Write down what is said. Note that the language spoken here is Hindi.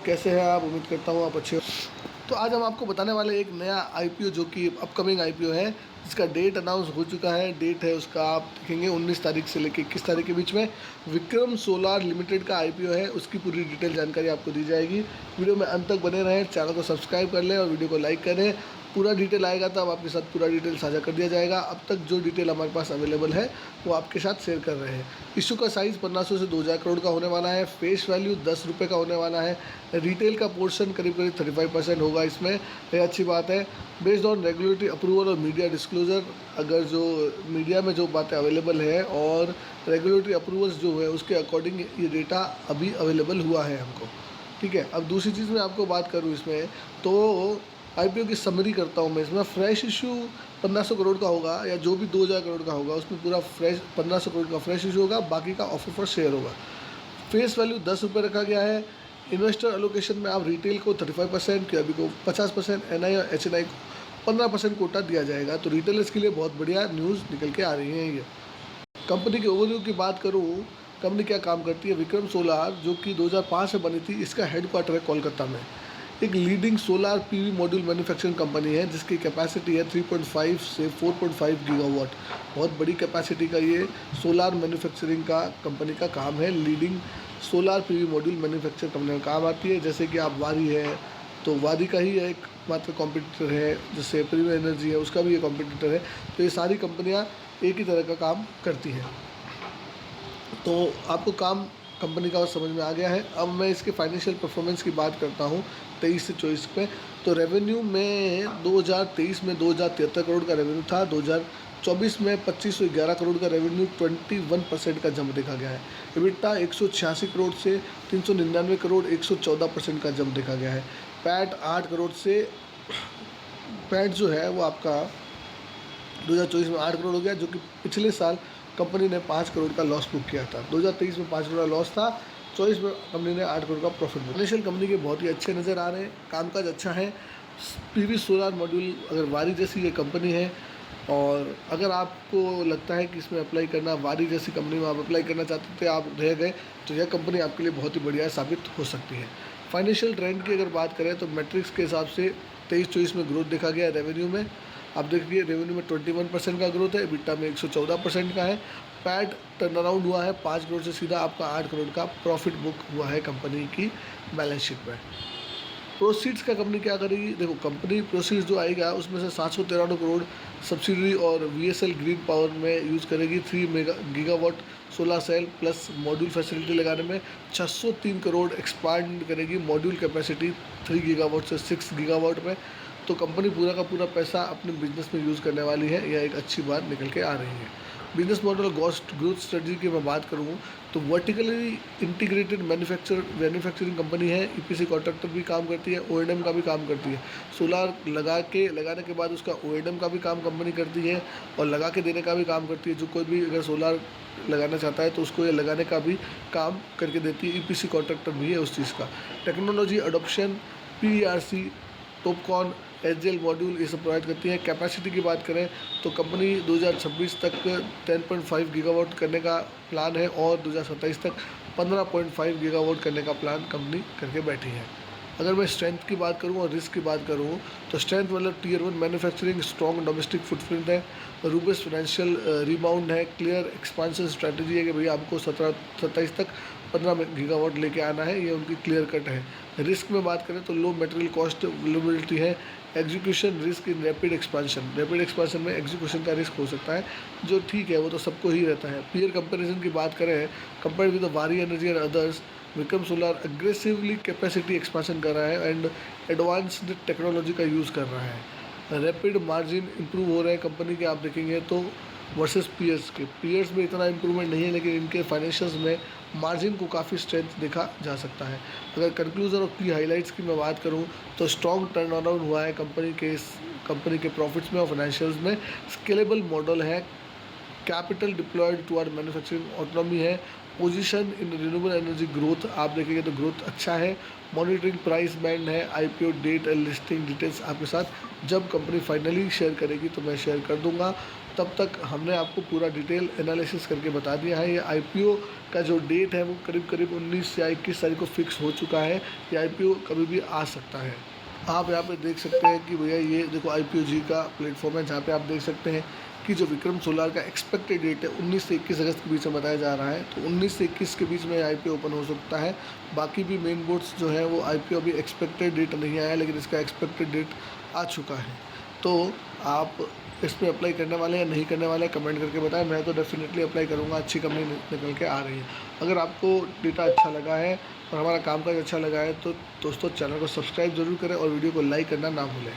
कैसे हैं आप? उम्मीद करता हूँ आप अच्छे हो। तो आज हम आपको बताने वाले एक नया आईपीओ जो कि अपकमिंग आईपीओ है, जिसका डेट अनाउंस हो चुका है। डेट है उसका आप देखेंगे 19 तारीख से लेकर 21 तारीख के बीच में विक्रम सोलार लिमिटेड का आईपीओ है। उसकी पूरी डिटेल जानकारी आपको दी जाएगी। वीडियो में अंत तक बने रहें, चैनल को सब्सक्राइब कर लें और वीडियो को लाइक करें। पूरा डिटेल आएगा तब आपके साथ पूरा डिटेल साझा कर दिया जाएगा। अब तक जो डिटेल हमारे पास अवेलेबल है वो आपके साथ शेयर कर रहे हैं। इशू का साइज़ 1500 से 2000 करोड़ का होने वाला है। फेस वैल्यू 10 रुपये का होने वाला है। रिटेल का पोर्शन करीब 35% होगा इसमें, ये अच्छी बात है। बेस्ड ऑन रेगुलेटरी अप्रूवल और मीडिया डिस्क्लोजर, अगर जो मीडिया में जो बातें अवेलेबल है और रेगुलेटरी अप्रूवल्स जो है उसके अकॉर्डिंग ये डेटा अभी अवेलेबल हुआ है हमको, ठीक है। अब दूसरी चीज़ मैं आपको बात करूँ इसमें, तो आईपीओ की समरी करता हूँ मैं। इसमें फ्रेश इशू 1500 करोड़ का होगा या जो भी 2000 करोड़ का होगा उसमें पूरा फ्रेश 1500 करोड़ का फ्रेश इशू होगा, बाकी का ऑफर फॉर शेयर होगा। फेस वैल्यू 10 रुपये रखा गया है। इन्वेस्टर एलोकेशन में आप रिटेल को 35%, क्यूआईबी को 50%, एनआई और एचएनआई को 15% कोटा दिया जाएगा। तो रिटेलर्स के लिए बहुत बढ़िया न्यूज़ निकल के आ रही है ये। कंपनी के ओवरव्यू की बात करूँ, कंपनी क्या काम करती है। विक्रम सोलार जो कि 2005 में बनी थी, इसका हेडक्वार्टर है कोलकाता में। एक leading solar PV module manufacturing company है जिसकी कैपेसिटी है 3.5 से 4.5 गीगावाट। बहुत बड़ी कैपेसिटी का ये सोलार मैन्युफैक्चरिंग का कंपनी का काम है। Leading solar PV module manufacture company में काम आती है। जैसे कि आप वारी है तो वारी का ही एक मात्र कॉम्पिटिटर है, जैसे प्रीमियर एनर्जी है उसका भी ये कॉम्पिटिटर है। तो ये सारी कंपनियाँ एक ही तरह का काम करती हैं। तो आपको काम कंपनी का समझ में आ गया है। अब मैं इसके फाइनेंशियल परफॉर्मेंस की बात करता हूँ 23 से 24 में। तो रेवेन्यू में 2023 में 2073 करोड़ का रेवेन्यू था। 2024 में 2511 करोड़ का रेवेन्यू, 21% का जंप देखा गया है। एबिटा 186 करोड़ से 399 करोड़, 114% का जंप देखा गया है। पैट 8 करोड़ से, पैट जो है वो आपका 2024 में 8 करोड़ हो गया, जो कि पिछले साल कंपनी ने 5 करोड़ का लॉस बुक किया था। 2023 में 5 करोड़ का लॉस था, 24 में कंपनी ने 8 करोड़ का प्रॉफिट बुक। फाइनेंशियल कंपनी के बहुत ही अच्छे नज़र आ रहे हैं, कामकाज अच्छा है। पीवी सोलार मॉड्यूल अगर वारी जैसी ये कंपनी है और अगर आपको लगता है कि इसमें अप्लाई करना, वारी जैसी कंपनी में आप अप्लाई करना चाहते थे, आप रह गए, तो यह कंपनी आपके लिए बहुत ही बढ़िया साबित हो सकती है। फाइनेंशियल ट्रेंड की अगर बात करें तो मैट्रिक्स के हिसाब से 23-24 में ग्रोथ देखा गया है। रेवेन्यू में आप देखिए, रेवेन्यू में 21% का ग्रोथ है, एबिटा में 114% का है। पैट टर्न अराउंड हुआ है 5 करोड़ से सीधा आपका 8 करोड़ का प्रॉफिट बुक हुआ है कंपनी की बैलेंस शीट में। प्रोसीड्स का कंपनी क्या करेगी, देखो कंपनी प्रोसीड्स जो आएगा उसमें से 793 करोड़ सब्सिडरी और वीएसएल ग्रीन पावर में यूज़ करेगी। 3 gigawatt solar cell plus module facility लगाने में 603 करोड़ एक्सपांड करेगी मॉड्यूल कैपेसिटी 3 गीगावाट से 6 गीगावाट में। तो कंपनी पूरा का पूरा पैसा अपने बिजनेस में यूज़ करने वाली है, यह एक अच्छी बात निकल के आ रही है। बिजनेस मॉडल ग्रोथ स्ट्रेटजी की मैं बात करूँ तो वर्टिकली इंटीग्रेटेड मैन्युफैक्चरिंग कंपनी है। ईपीसी कॉन्ट्रैक्टर भी काम करती है, ओएनएम का भी काम करती है। सोलार लगाने के बाद उसका ओएनएम का भी काम कंपनी करती है और लगा के देने का भी काम करती है। जो कोई भी अगर सोलार लगाना चाहता है तो उसको ये लगाने का भी काम करके देती है। ईपीसी कॉन्ट्रैक्टर भी है उस चीज़ का। टेक्नोलॉजी अडोप्शन, पीईआरसी, टॉपकॉन, एचजेल मॉड्यूल ये सब प्रोवाइड करती है। कैपेसिटी की बात करें तो कंपनी 2026 तक 10.5 गीगावाट करने का प्लान है और 2027 तक 15.5 गीगावाट करने का प्लान कंपनी करके बैठी है। अगर मैं स्ट्रेंथ की बात करूं और रिस्क की बात करूं तो स्ट्रेंथ मतलब tier 1 manufacturing, strong domestic footprint है, रूबेस्ट फाइनेंशियल रिबाउंड है, क्लियर एक्सपांशन स्ट्रैटेजी है कि भैया आपको 27 तक 15 गीगावाट लेके आना है, ये उनकी क्लियर कट है। रिस्क में बात करें तो लो मटेरियल कॉस्ट अवेलेबिलिटी है। Execution risk in rapid expansion में एग्जीक्यूशन का रिस्क हो सकता है, जो ठीक है, वो तो सबको ही रहता है। पीयर कंपैरिजन की बात करें, कंपेयर विद द वारी energy and others, Vikram solar aggressively capacity expansion कर रहा है एंड एडवांस्ड टेक्नोलॉजी का यूज़ कर रहा है। रैपिड मार्जिन इंप्रूव हो रहे हैं कंपनी के, आप देखेंगे तो वर्सेस पीयर्स में इतना इंप्रूवमेंट नहीं है, लेकिन इनके फाइनेंशियल्स में मार्जिन को काफ़ी स्ट्रेंथ देखा जा सकता है। अगर कंक्लूजन और की हाइलाइट्स की मैं बात करूं तो स्ट्रॉन्ग टर्न अराउंड हुआ है कंपनी के प्रॉफिट्स में और फाइनेंशियल्स में। स्केलेबल मॉडल है, capital deployed toward manufacturing autonomy है। Position in renewable energy growth आप देखेंगे तो ग्रोथ अच्छा है। मॉनिटरिंग प्राइस बैंड है। IPO date and listing details आपके साथ जब कंपनी फाइनली शेयर करेगी तो मैं शेयर कर दूंगा। तब तक हमने आपको पूरा डिटेल एनालिसिस करके बता दिया है। ये आईपीओ का जो डेट है वो करीब करीब 19 या 21 तारीख को फिक्स हो चुका है। ये आईपीओ कभी भी आ सकता है। आप यहाँ पे देख सकते हैं कि भैया ये देखो आईपीओ जी का प्लेटफॉर्म है, जहाँ पे आप देख सकते हैं कि जो विक्रम सोलार का एक्सपेक्टेड डेट है 19 से 21 अगस्त के बीच में बताया जा रहा है। तो 19 से 21 के बीच में आईपीओ ओपन हो सकता है। बाकी भी मेन बोर्ड्स जो है वो आईपीओ अभी एक्सपेक्टेड डेट नहीं आया, लेकिन इसका एक्सपेक्टेड डेट आ चुका है। तो आप इस पर अप्लाई करने वाले हैं या नहीं करने वाले हैं कमेंट करके बताएं। मैं तो डेफिनेटली अप्लाई करूँगा, अच्छी कंपनी निकल के आ रही है। अगर आपको डेटा अच्छा लगा है और हमारा कामकाज अच्छा लगा है तो दोस्तों चैनल को सब्सक्राइब ज़रूर करें और वीडियो को लाइक करना ना भूलें।